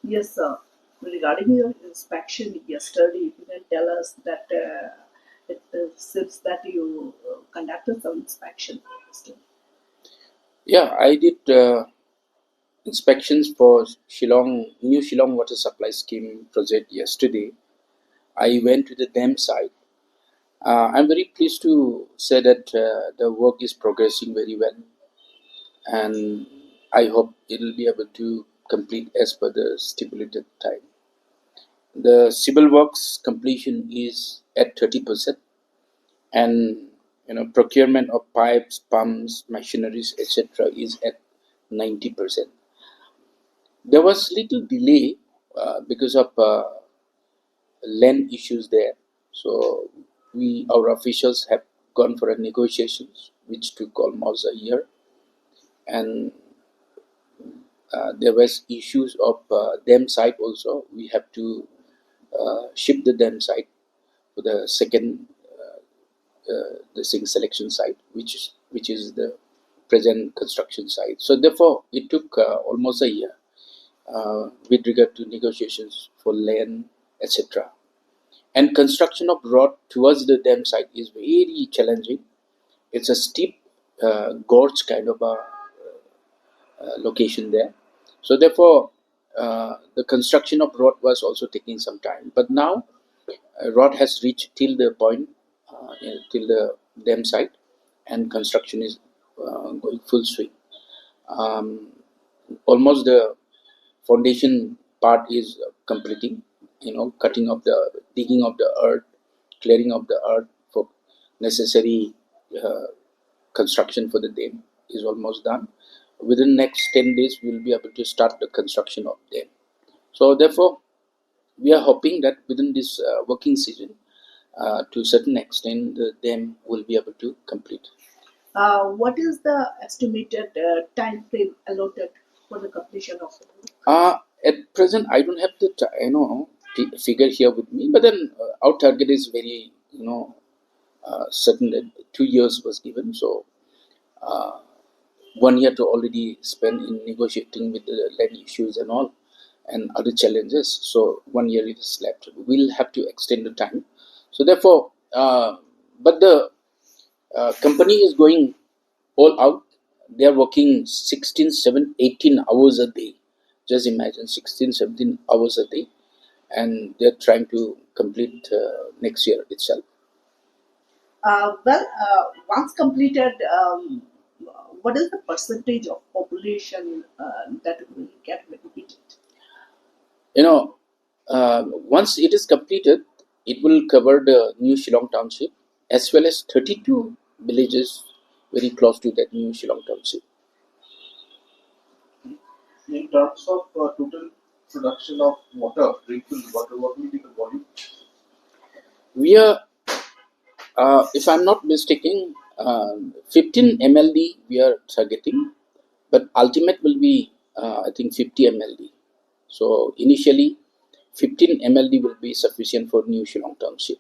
Yes, sir. Regarding your inspection yesterday, you can tell us that it seems that you conducted some inspection. Yeah, I did inspections for new Shillong water supply scheme project yesterday. I went to the dam site. I'm very pleased to say that the work is progressing very well, and I hope it will be able to complete as per the stipulated time. The civil works completion is at 30%, and procurement of pipes, pumps, machineries, etc. is at 90%. There was little delay because of land issues there. So our officials have gone for a negotiations, which took almost a year, and there was issues of dam site also. We have to ship the dam site to the second selection site, which is the present construction site. So therefore, it took almost a year with regard to negotiations for land, etc. And construction of road towards the dam site is very challenging. It's a steep gorge kind of a location there. So therefore, the construction of road was also taking some time. But now, road has reached till the point, till the dam site, and construction is going full swing. Um, Almost the foundation part is completing. Cutting of the digging of the earth, clearing of the earth for necessary uh, construction for the dam is almost done. Within next 10 days, we will be able to start the construction of dam. So therefore, we are hoping that within this working season, to a certain extent, the dam will be able to complete. What is the estimated time frame allotted for the completion of the work? At present, I don't have the figure here with me, but then our target is very certain that 2 years was given. So 1 year to already spend in negotiating with the land issues and all, and other challenges. So 1 year is left. We'll have to extend the time. So therefore, but the company is going all out. They are working 16, 7, 18 hours a day. Just imagine 16, 17 hours a day, and they're trying to complete next year itself. Once completed, what is the percentage of population that will get benefited? You know, Once it is completed, it will cover the new Shillong township as well as 32 villages very close to that new Shillong township. In terms of total production of water, drinkable water, what will be the volume? We are, if I'm not mistaken, 15 MLD we are targeting, but ultimate will be, I think, 50 MLD. So initially, 15 MLD will be sufficient for new Shillong township.